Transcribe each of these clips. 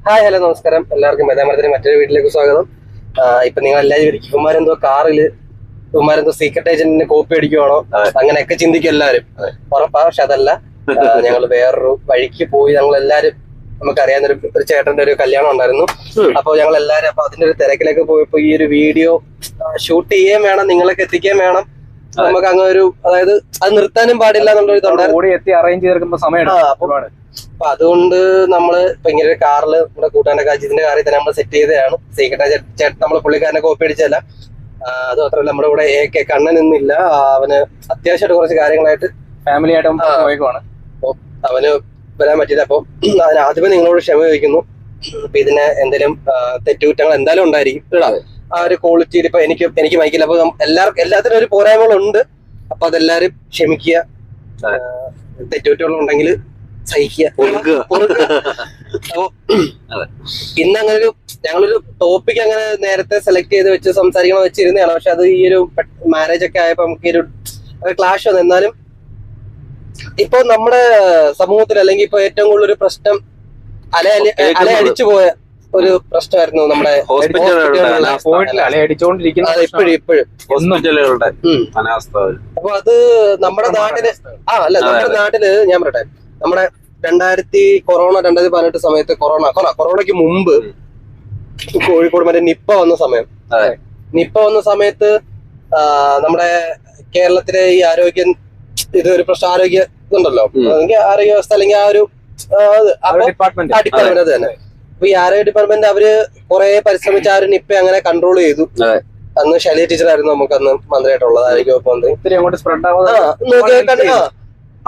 Hi hello നമസ്കാരം, എല്ലാവർക്കും ബദാമരത്തിന് മറ്റൊരു വീട്ടിലേക്ക് സ്വാഗതം. ഇപ്പൊ നിങ്ങൾ എല്ലാവരും ഇവന്മാരെന്തോ കാറില് ഇവന്മാരെന്തോ സീക്രട്ട് ഏജന്റിന് കോപ്പി അടിക്കുവാണോ അങ്ങനെയൊക്കെ ചിന്തിക്കും എല്ലാവരും. ഉറപ്പാ, പക്ഷെ അതല്ല. ഞങ്ങൾ വേറൊരു വഴിക്ക് പോയി. ഞങ്ങൾ എല്ലാരും നമുക്കറിയാവുന്ന ഒരു ചേട്ടന്റെ ഒരു കല്യാണം ഉണ്ടായിരുന്നു. അപ്പൊ ഞങ്ങൾ എല്ലാരും അപ്പൊ അതിന്റെ ഒരു തിരക്കിലേക്ക് പോയപ്പോ ഈ ഒരു വീഡിയോ ഷൂട്ട് ചെയ്യുകയും വേണം, നിങ്ങളൊക്കെ എത്തിക്കുകയും വേണം. നമുക്ക് അങ്ങനെ ഒരു, അതായത് അത് നിർത്താനും പാടില്ല എന്നുള്ളൊരു എത്തി അറേഞ്ച് ചെയ്തെടുക്കുമ്പോ സമയം. അപ്പൊ അതുകൊണ്ട് നമ്മള് ഇപ്പൊ ഇങ്ങനെ ഒരു കാറില് നമ്മുടെ കൂട്ടാന്റെ അജിത്തിന്റെ കാറിൽ തന്നെ നമ്മൾ സെറ്റ് ചെയ്തതാണ്. സീക്രട്ട് ചേട്ടൻ നമ്മള് പുള്ളിക്കാരനെ കോപ്പി അടിച്ചല്ല. അത് മാത്രമല്ല, നമ്മുടെ ഇവിടെ AK കണ്ണൻ ഇന്നില്ല. അവന് അത്യാവശ്യമായിട്ട് കുറച്ച് കാര്യങ്ങളായിട്ട് ഫാമിലി ആയിട്ട് പോയേക്കുവാണ്. അപ്പൊ അവന് വരാൻ പറ്റില്ല. അപ്പൊ അതിന് ആദ്യമേ നിങ്ങളോട് ക്ഷമ ചോദിക്കുന്നു. അപ്പൊ ഇതിന് എന്തെങ്കിലും തെറ്റുകുറ്റങ്ങൾ എന്തായാലും ഉണ്ടായിരിക്കും. ആ ഒരു ക്വാളിറ്റിയിൽ ഇപ്പൊ എനിക്ക് മൈക്കില്ല. അപ്പൊ എല്ലാത്തിനും ഒരു പോരായ്മകളുണ്ട്. അപ്പൊ അതെല്ലാരും ക്ഷമിക്കുക. തെറ്റുകുറ്റങ്ങളുണ്ടെങ്കിൽ സഹിക്കുക. അപ്പൊ ഇന്ന് അങ്ങനെ ഒരു ഞങ്ങളൊരു ടോപ്പിക് അങ്ങനെ നേരത്തെ സെലക്ട് ചെയ്ത് വെച്ച് സംസാരിക്കണം വെച്ചിരുന്നതാണ്. പക്ഷെ അത് ഈ ഒരു മാരേജ് ഒക്കെ ആയപ്പോ നമുക്ക് ഈ ഒരു ക്ലാഷ് വന്നു. എന്നാലും ഇപ്പൊ നമ്മുടെ സമൂഹത്തിൽ അല്ലെങ്കിൽ ഇപ്പൊ ഏറ്റവും കൂടുതൽ ഒരു പ്രശ്നം അലയടിച്ചു പോയ ഒരു പ്രശ്നമായിരുന്നു നമ്മുടെ അപ്പൊ അത് നമ്മുടെ നാട്ടില് നമ്മുടെ നാട്ടില് ഞാൻ പറയട്ടെ, നമ്മുടെ 2018 സമയത്ത് കൊറോണയ്ക്ക് മുമ്പ് കോഴിക്കോട് മറ്റേ നിപ്പ വന്ന സമയത്ത് നമ്മുടെ കേരളത്തിലെ ഈ ഇതൊരു പ്രശ്നം, ആരോഗ്യ ഇതുണ്ടല്ലോ, അല്ലെങ്കിൽ ആരോഗ്യ വ്യവസ്ഥ അല്ലെങ്കിൽ ആ ഒരു ഡിപ്പാർട്ട്മെന്റ് അത് തന്നെ. അപ്പൊ ഈ ആരോഗ്യ ഡിപ്പാർട്ട്മെന്റ് അവര് കുറെ പരിശ്രമിച്ച് ആ ഒരു നിപ്പ അങ്ങനെ കൺട്രോൾ ചെയ്തു. അന്ന് ശൈലജ ടീച്ചറായിരുന്നു നമുക്ക് അന്ന് മന്ത്രിയായിട്ടുള്ളത്, ആരോഗ്യ വകുപ്പ് മന്ത്രി.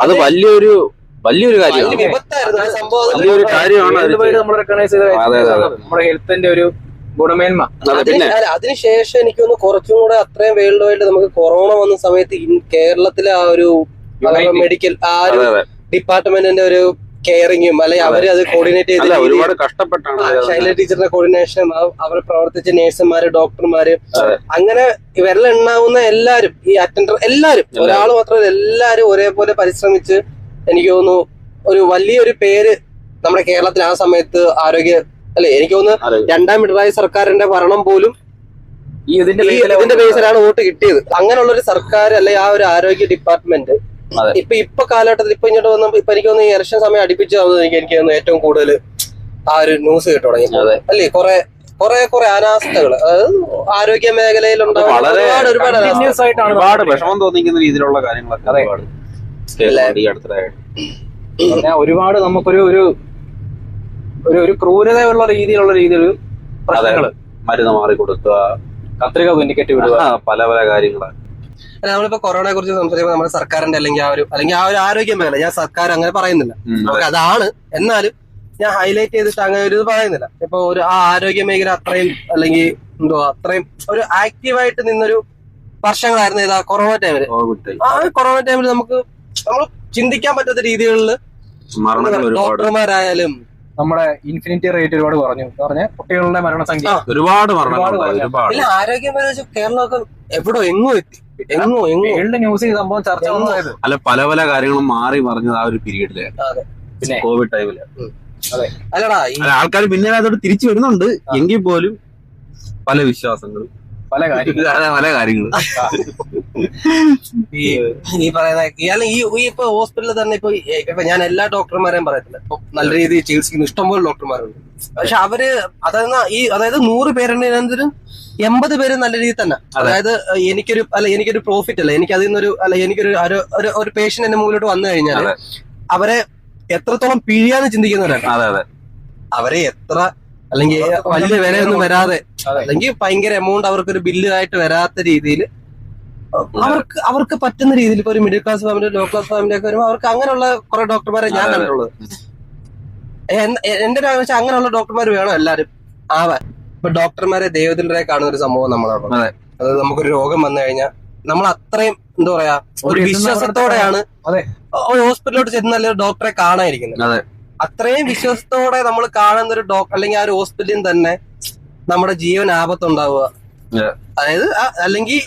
അത് വലിയൊരു കാര്യമാണ്. വലിയൊരു കാര്യമാണ് നമ്മുടെ ഹെൽത്തിന്റെ ഒരു ഗുണമേന്മ. അതിനുശേഷം എനിക്കൊന്ന് കുറച്ചും കൂടെ അത്രയും വേൾഡ് വൈഡ് നമുക്ക് കൊറോണ വന്ന സമയത്ത് കേരളത്തിലെ ആ ഒരു മെഡിക്കൽ ആ ഒരു ഡിപ്പാർട്ട്മെന്റിന്റെ ഒരു കെയറിങ്ങും അല്ലെങ്കിൽ അവര് അത് കോർഡിനേറ്റ് ചെയ്ത് ഒരുപാട് കഷ്ടപ്പെട്ടാണ് ശൈലജ ടീച്ചറിന്റെ കോർഡിനേഷൻ, അവർ പ്രവർത്തിച്ച നേഴ്സുമാര്, ഡോക്ടർമാര്, അങ്ങനെ വിരലെണ്ണാവുന്ന എല്ലാരും, ഈ അറ്റൻഡർ എല്ലാരും, ഒരാൾ മാത്രമല്ല എല്ലാരും ഒരേപോലെ പരിശ്രമിച്ച് എനിക്ക് തോന്നുന്നു ഒരു വലിയൊരു പേര് നമ്മുടെ കേരളത്തിൽ ആ സമയത്ത് എനിക്ക് തോന്നുന്നു രണ്ടാം പിണറായി സർക്കാരിന്റെ ഭരണം പോലും ഇതിന്റെ ബേസിലാണ് വോട്ട് കിട്ടിയത്. അങ്ങനെയുള്ള ഒരു സർക്കാർ അല്ലെ ആ ഒരു ആരോഗ്യ ഡിപ്പാർട്ട്മെന്റ് ഇപ്പൊ കാലഘട്ടത്തിൽ ഇപ്പൊ ഇങ്ങോട്ട് വന്ന ഇപ്പൊ എനിക്ക് തോന്നുന്നു ഈ ഇലക്ഷൻ സമയം അടുപ്പിച്ച് എനിക്ക് തോന്നുന്നു ഏറ്റവും കൂടുതൽ ആ ഒരു ന്യൂസ് കേട്ടു തുടങ്ങി അല്ലേ. കുറെ അനാസ്ഥകൾ, അതായത് ആരോഗ്യ മേഖലയിൽ ഒരുപാട് വിഷമം തോന്നിക്കുന്ന രീതിയിലുള്ള കാര്യങ്ങളൊക്കെ ഒരുപാട് നമുക്കൊരു ഒരു ക്രൂരതയുള്ള രീതിയിൽ പ്രശ്നങ്ങള്, മരുന്ന് മാറി കൊടുക്കുക, കത്രിക തുന്നിക്കെട്ടി വിടുക, പല കാര്യങ്ങളാണ്. നമ്മളിപ്പോ കൊറോണയെ കുറിച്ച് സംസാരിക്കുമ്പോൾ നമ്മുടെ സർക്കാരിന്റെ അല്ലെങ്കിൽ ആ ഒരു ആരോഗ്യ മേഖല, ഞാൻ സർക്കാർ അങ്ങനെ പറയുന്നില്ല, നമുക്ക് അതാണ്. എന്നാലും ഞാൻ ഹൈലൈറ്റ് ചെയ്തിട്ട് അങ്ങനെ ഒരു ഇത് പറയുന്നില്ല. ഇപ്പൊ ഒരു ആ ആരോഗ്യ മേഖല അത്രയും അല്ലെങ്കിൽ അത്രയും ഒരു ആക്റ്റീവായിട്ട് നിന്നൊരു വർഷങ്ങളായിരുന്നു ഇതാ കൊറോണ ടൈമില്. ആ കൊറോണ ടൈമിൽ നമ്മൾ ചിന്തിക്കാൻ പറ്റാത്ത രീതികളിൽ ഡോക്ടർമാരായാലും നമ്മുടെ ഇൻഫിനിറ്റി റേറ്റ് ഒരുപാട് കുറഞ്ഞു. കുട്ടികളുടെ മരണസംഖ്യ ഒരുപാട് ആരോഗ്യ മേഖല കേരളമൊക്കെ എവിടോ എങ്ങോ എത്തി. ന്യൂസ് സംഭവം ചർച്ച അല്ല, പല കാര്യങ്ങളും മാറി മറിഞ്ഞത് ആ ഒരു പീരീഡിലാണ്, പിന്നെ കോവിഡ് ടൈമില്. ആൾക്കാർ പിന്നെ അതോട് തിരിച്ചു വരുന്നുണ്ട് എങ്കിൽ പോലും പല വിശ്വാസങ്ങളും പല കാര്യങ്ങളും ഈ പറയുന്ന ഇപ്പൊ ഹോസ്പിറ്റലിൽ തന്നെ ഇപ്പൊ ഞാൻ എല്ലാ ഡോക്ടർമാരെയും പറയത്തില്ല, ഇപ്പൊ നല്ല രീതിയിൽ ചികിത്സിക്കുന്ന ഇഷ്ടംപോലെ ഡോക്ടർമാരുണ്ട്. പക്ഷെ അവര് അതായത് 100 പേരുണ്ടെങ്കിൽ 80 പേര് നല്ല രീതിയിൽ തന്നെ, അതായത് എനിക്കൊരു പ്രോഫിറ്റ് അല്ല, എനിക്ക് അതിൽ നിന്നൊരു എനിക്കൊരു പേഷ്യന്റ് എന്റെ മുമ്പിലോട്ട് വന്നു കഴിഞ്ഞാൽ അവരെ എത്രത്തോളം പിഴിയാന്ന് ചിന്തിക്കുന്നവരാണ്. അവരെ എത്ര അല്ലെങ്കിൽ വലിയ വിലയൊന്നും വരാതെ അല്ലെങ്കിൽ ഭയങ്കര എമൗണ്ട് അവർക്കൊരു ബില്ല് വരാത്ത രീതിയിൽ അവർക്ക് പറ്റുന്ന രീതിയിൽ ഇപ്പൊ ഒരു middle class family, low class family ഒക്കെ വരുമ്പോൾ അവർക്ക് അങ്ങനെയുള്ള കുറെ ഡോക്ടർമാരെ ഞാൻ കണ്ടിട്ടുള്ളത്. എന്റെ ഒരു ആവശ്യം അങ്ങനെയുള്ള ഡോക്ടർമാർ വേണം എല്ലാരും ആവാൻ. ഇപ്പൊ ഡോക്ടർമാരെ ദൈവത്തിൻ്റെ കാണുന്ന ഒരു സംഭവം നമ്മളാണ്. അതായത് നമുക്കൊരു രോഗം വന്നു കഴിഞ്ഞാൽ നമ്മൾ അത്രയും എന്താ പറയാ ഒരു വിശ്വാസത്തോടെയാണ് ഒരു ഹോസ്പിറ്റലിലോട്ട് ചെന്നല്ലേ ഡോക്ടറെ കാണാതിരിക്കുന്നത്. അത്രയും വിശ്വാസത്തോടെ നമ്മൾ കാണുന്ന ഒരു ഡോക്ടർ അല്ലെങ്കിൽ ആ ഒരു ഹോസ്പിറ്റലിൽ തന്നെ നമ്മുടെ ജീവൻ ആപത്തുണ്ടാവുക, അതായത് അല്ലെങ്കിൽ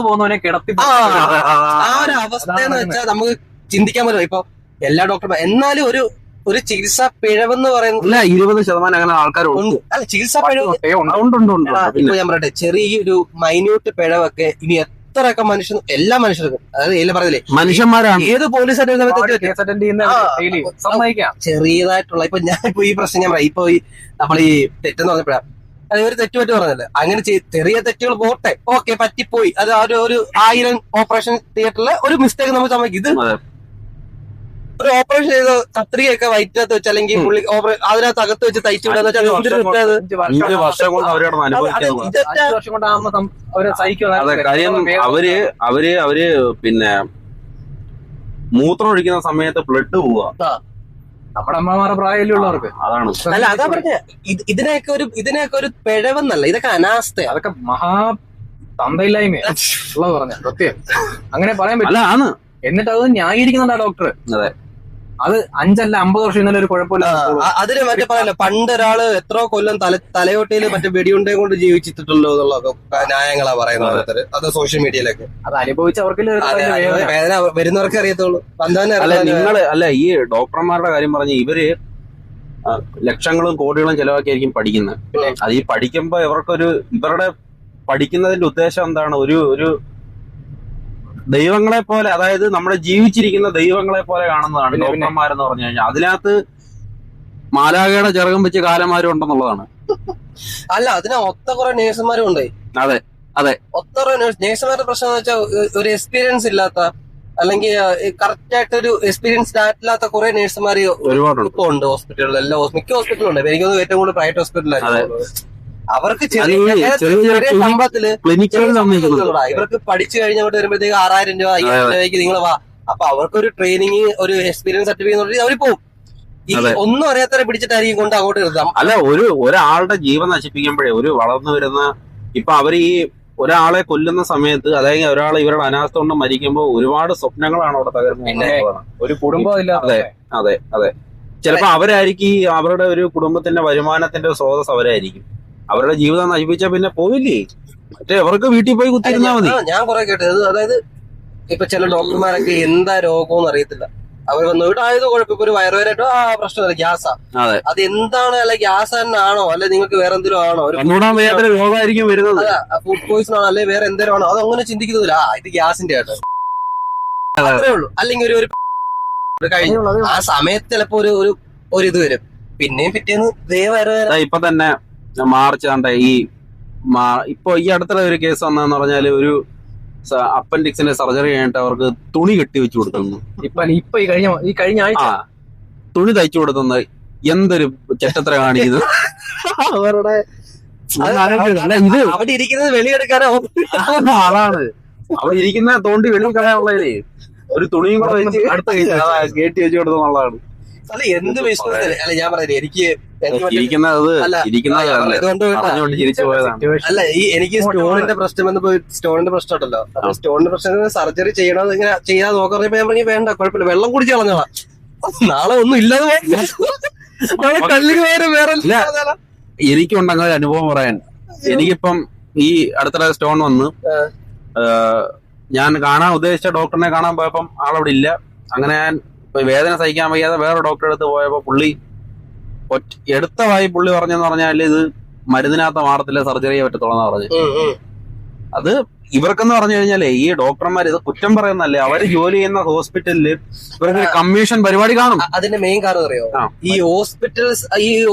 പോകുന്നവനെ കിടത്തി ആ ഒരു അവസ്ഥ എന്ന് വെച്ചാൽ നമുക്ക് ചിന്തിക്കാൻ പറ്റില്ല. ഇപ്പൊ എല്ലാ ഡോക്ടർമാർ എന്നാലും ഒരു ചികിത്സാ പിഴവെന്ന് പറയുന്നത് ഇല്ല 20% അങ്ങനെ ആൾക്കാരുണ്ട്. ഉണ്ട്. അല്ല ചികിത്സാ പിഴവ് ഉണ്ട്. ഇപ്പൊ ഞാൻ പറയട്ടെ, ചെറിയൊരു മൈന്യൂട്ട് പിഴവൊക്കെ ഇനി എത്രയൊക്കെ എല്ലാ മനുഷ്യർക്കും, അതായത് ഏല പറഞ്ഞില്ലേ മനുഷ്യന്മാരാണ്. ഏത് പോലീസ് സമ്മതിക്കാം. ചെറിയതായിട്ടുള്ള ഇപ്പൊ ഞാനിപ്പോ ഈ പ്രശ്നം ഞാൻ പറയാം. ഇപ്പൊ ഈ നമ്മൾ ഈ തെറ്റെന്ന് പറഞ്ഞപ്പോഴാണ് അത് ഒരു തെറ്റുപറ്റി പറഞ്ഞല്ലേ, അങ്ങനെ ചെറിയ തെറ്റുകൾ പോട്ടെ, ഓക്കെ പറ്റിപ്പോയി, അത് ഒരു 1000 ഓപ്പറേഷൻ തിയേറ്ററിലെ ഒരു മിസ്റ്റേക്ക് നമ്മൾ സമ്മതിക്കും. ഇത് ഒരു ഓപ്പറേഷൻ ചെയ്ത് കത്രികയൊക്കെ വയറ്റിനകത്ത് വെച്ച് അല്ലെങ്കിൽ പുള്ളി അതിനകത്ത് അകത്ത് വെച്ച് തയ്ച്ചു വിടാന്ന് വെച്ചാൽ 5 വർഷം കൊണ്ട് അവരോട് അനുഭവിക്കുന്നത്. 5 വർഷം കൊണ്ടാകുമ്പോ അവര് സഹിക്കും. അതെ, കാര്യം അവര് പിന്നെ മൂത്രം ഒഴിക്കുന്ന സമയത്ത് ബ്ലഡ് പോവുക. നമ്മുടെ അമ്മമാരുടെ പ്രായമുള്ളവർക്ക് അതാണ്. അല്ല അതാ പറഞ്ഞ ഇതിനെയൊക്കെ ഒരു പിഴവെന്നല്ല, ഇതൊക്കെ അനാസ്ഥ, അതൊക്കെ മഹാ തന്തയില്ലായ്മ ഉള്ളത് പറഞ്ഞ സത്യം അങ്ങനെ പറയാൻ പറ്റില്ല. എന്നിട്ട് അത് ന്യായീകരിക്കുന്നുണ്ട് ആ ഡോക്ടർ. അതെ, അത് 5 അല്ല 50 വർഷം ഇന്നലെ ഒരു കുഴപ്പമില്ല. അതിന് മറ്റേ പറയല്ലോ, പണ്ടൊരാള് എത്രയോ കൊല്ലം തലയോട്ടയിൽ മറ്റേ വെടിയുണ്ടേ കൊണ്ട് ജീവിച്ചിട്ടുണ്ടല്ലോ എന്നുള്ളതൊക്കെ ന്യായങ്ങളാ പറയുന്നത് ഓരോരുത്തര്. അത് സോഷ്യൽ മീഡിയയിലൊക്കെ അത് അനുഭവിച്ചവർക്ക് വേദന വരുന്നവർക്ക് അറിയത്തുള്ളൂ. ഈ ഡോക്ടർമാരുടെ കാര്യം പറഞ്ഞ് ഇവര് ലക്ഷങ്ങളും കോടികളും ചെലവാക്കിയായിരിക്കും പഠിക്കുന്നത്. അത് ഈ പഠിക്കുമ്പോ ഇവരുടെ പഠിക്കുന്നതിന്റെ ഉദ്ദേശം എന്താണ്? ഒരു ദൈവങ്ങളെ പോലെ, അതായത് നമ്മുടെ ജീവിച്ചിരിക്കുന്ന ദൈവങ്ങളെ പോലെ കാണുന്നതാണ് ഡോക്ടർമാരെന്ന് പറഞ്ഞു കഴിഞ്ഞാൽ. അതിനകത്ത് മാലാഖയുടെ ചിറകം വെച്ച് കാലന്മാരും ഉണ്ടെന്നുള്ളതാണ്. അല്ല, അതിന് ഒത്ത കുറെ നേഴ്സുമാരും ഉണ്ട്. അതെ ഒത്ത കുറെ നേഴ്സുമാരുടെ പ്രശ്നം എന്ന് വെച്ചാൽ ഒരു എക്സ്പീരിയൻസ് ഇല്ലാത്ത, അല്ലെങ്കിൽ കറക്റ്റ് ആയിട്ട് ഒരു എക്സ്പീരിയൻസ്ഡ് ആയിട്ടില്ലാത്ത കുറെ നേഴ്സുമാർ ഒരുപാടുണ്ട്. ഇപ്പൊ ഉണ്ട് ഹോസ്പിറ്റലുകളിൽ, മിക്ക ഹോസ്പിറ്റലും ഉണ്ട്. എനിക്കൊന്ന് ഏറ്റവും കൂടുതൽ പ്രൈവറ്റ് ഹോസ്പിറ്റലാണ്. അവർക്ക് ചെറിയ ശമ്പളത്തില് ഇവർക്ക് പഠിച്ചു കഴിഞ്ഞോട്ട് വരുമ്പോഴത്തേക്ക് 6000 രൂപ 5000 രൂപയ്ക്ക് നിങ്ങൾ വാ. അപ്പൊ അവർക്കൊരു ട്രെയിനിങ്, ഒരു എക്സ്പീരിയൻസ് സർട്ടിഫിക്കറ്റ് അവർ പോകും. ഒന്നും അറിയാത്തവരെ പിടിച്ചിട്ടായിരിക്കും കൊണ്ട് അങ്ങോട്ട് ഇരുത്താം. അല്ല, ഒരാളുടെ ജീവൻ നശിപ്പിക്കുമ്പോഴേ ഒരു വളർന്നു വരുന്ന, ഇപ്പൊ അവർ ഈ ഒരാളെ കൊല്ലുന്ന സമയത്ത്, അതായത് ഒരാൾ ഇവരുടെ അനാസ്ഥ കൊണ്ട് മരിക്കുമ്പോൾ ഒരുപാട് സ്വപ്നങ്ങളാണ് അവിടെ തകർന്നത്. ഒരു കുടുംബം ഇല്ലാതെ. അതെ. ചിലപ്പോ അവരായിരിക്കും അവരുടെ ഒരു കുടുംബത്തിന്റെ വരുമാനത്തിന്റെ സ്രോതസ് അവരായിരിക്കും. അവരുടെ ജീവിതം നശിപ്പിച്ചാൽ പിന്നെ പോവില്ലേ, മറ്റേ അവർക്ക് വീട്ടിൽ പോയി കുത്തിയിരുന്നാ മതി. ഞാൻ കുറെ കേട്ടത്, അതായത് ഇപ്പൊ ചില ഡോക്ടർമാരൊക്കെ എന്താ രോഗം അറിയത്തില്ല, അവർ വന്നിട്ട് ആയത് കുഴപ്പം, ഇപ്പൊ ഒരു വയറുവേരായിട്ടോ പ്രശ്നമല്ല, ഗ്യാസാ, അത് എന്താണ്, അല്ലെ ഗ്യാസ് തന്നെ ആണോ, അല്ലെ നിങ്ങൾക്ക് വേറെ എന്തെങ്കിലും ആണോ, രോഗമായിരിക്കും വരുന്നത്, ഫുഡ് പോയിസൺ ആണോ, അല്ലെ വേറെ എന്തെങ്കിലും ആണോ, അതങ്ങനെ ചിന്തിക്കുന്നില്ല. ഇത് ഗ്യാസിന്റെ ആട്ടോ അത്രേ ഉള്ളൂ. അല്ലെങ്കിൽ ഒരു കഴിഞ്ഞു ആ സമയത്ത് ചിലപ്പോ ഒരു ഇത് വരും, പിന്നെയും പിറ്റേന്ന് വയറുവേര. ഇപ്പൊ തന്നെ മാർച്ച് ഇപ്പൊ ഈ അടുത്തുള്ള ഒരു കേസ് വന്നതെന്ന് പറഞ്ഞാല്, ഒരു അപ്പൻഡിക്സിന്റെ സർജറി കഴിഞ്ഞിട്ട് അവർക്ക് തുണി കെട്ടി വെച്ചു കൊടുക്കുന്നു. ഇപ്പൊ ഈ കഴിഞ്ഞ ആഴ്ച തുണി തയ്ച്ചു കൊടുക്കുന്നത് എന്തൊരു ചെറ്റത്ര കാണിക്കുന്നത്. അവരുടെ ഇത് അവിടെ ഇരിക്കുന്നത് വെളിയെടുക്കാനോ, അതാണ് അവിടെ ഇരിക്കുന്ന തോണ്ടി വെളിയെടുക്കാനുള്ളതേ. ഒരു തുണിയും കൂടെ വെച്ച് അടുത്ത കയറ്റി വെച്ചു കൊടുത്തുള്ളതാണ്. അല്ല, എന്ത് വിശ്വാസം. അല്ല, ഞാൻ പറയുന്നത് എനിക്ക് അല്ല, എനിക്ക് സ്റ്റോണിന്റെ പ്രശ്നം സ്റ്റോണിന്റെ പ്രശ്നം ഉണ്ടല്ലോ. അപ്പൊ സ്റ്റോണിന്റെ പ്രശ്നം സർജറി ചെയ്യണത് ഇങ്ങനെ ചെയ്യാൻ നോക്കാറിയപ്പോ ഞാൻ പറഞ്ഞു വേണ്ട, കുഴപ്പമില്ല, വെള്ളം കുടിച്ച് കളഞ്ഞോളാം, നാളെ ഒന്നും ഇല്ലാതെ എനിക്കുണ്ടെങ്കിൽ അനുഭവം പറയാൻ. എനിക്കിപ്പം ഈ അടുത്തിടെ സ്റ്റോൺ വന്ന് ഞാൻ കാണാൻ ഉദ്ദേശിച്ച ഡോക്ടറിനെ കാണാൻ പോയപ്പം ആളവിടെ ഇല്ല. അങ്ങനെ ഞാൻ വേദന സഹിക്കാൻ വയ്യാതെ വേറെ ഡോക്ടറെ അടുത്ത് പോയപ്പോ പുള്ളി പറഞ്ഞെന്ന് പറഞ്ഞാൽ ഇത് മരുന്നിനകത്ത് മാറത്തില്ല, സർജറിയെ പറ്റത്തോളെന്ന് പറഞ്ഞു. അത് ഇവർക്കെന്ന് പറഞ്ഞു കഴിഞ്ഞാലേ, ഈ ഡോക്ടർമാർ ഇത് കുറ്റം പറയുന്നല്ലേ, അവര് ജോലി ചെയ്യുന്ന ഹോസ്പിറ്റലില് ഇവർക്ക് കമ്മീഷൻ പരിപാടി കാണും. അതിന്റെ മെയിൻ കാരണം അറിയോ, ഈ